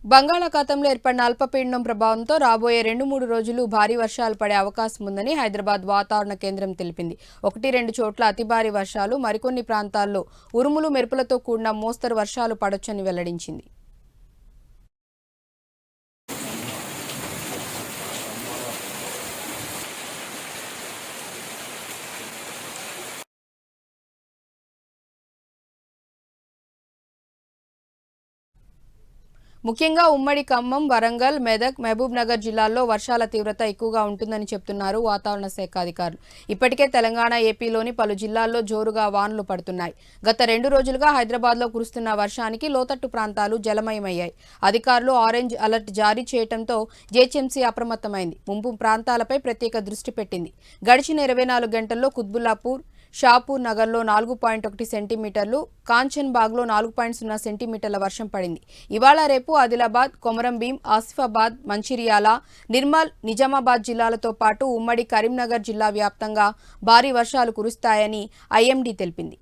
బంగాళాఖాతంలో ఏర్పడిన అల్పపీడనం ప్రభావంతో రాబోయే 2-3 రోజులు భారీ వర్షాలు పడే అవకాశం ఉందని హైదరాబాద్ వాతావరణ కేంద్రం తెలిపింది. 1-2 చోట్ల అతి భారీ వర్షాలు, మరికొన్ని ప్రాంతాల్లో ఉరుములు మెరుపులతో కూడిన మోస్తరు వర్షాలు పడొచ్చని వెల్లడించింది. ముఖ్యంగా ఉమ్మడి ఖమ్మం, వరంగల్, మెదక్, మహబూబ్ నగర్ జిల్లాల్లో వర్షాల తీవ్రత ఎక్కువగా ఉంటుందని చెప్తున్నారు వాతావరణ శాఖ అధికారులు. ఇప్పటికే తెలంగాణ, ఏపీలోని పలు జిల్లాల్లో జోరుగా వానలు పడుతున్నాయి. గత 2 రోజులుగా హైదరాబాద్లో కురుస్తున్న వర్షానికి లోతట్టు ప్రాంతాలు జలమయమయ్యాయి. అధికారులు ఆరెంజ్ అలర్ట్ జారీ చేయడంతో జీహెచ్ఎంసీ అప్రమత్తమైంది. ముంపు ప్రాంతాలపై ప్రత్యేక దృష్టి పెట్టింది. గడిచిన 24 గంటల్లో కుత్బుల్లాపూర్, షాపూర్ నగర్లో 4.1 సెంటీమీటర్లు, కాంచన్ బాగ్లో 4.0 సెంటీమీటర్ల వర్షం పడింది. ఇవాళ రేపు ఆదిలాబాద్, కొమరంభీం, ఆసిఫాబాద్, మంచిర్యాల, నిర్మల్, నిజామాబాద్ జిల్లాలతో పాటు ఉమ్మడి కరీంనగర్ జిల్లా వ్యాప్తంగా భారీ వర్షాలు కురుస్తాయని ఐఎండీ తెలిపింది.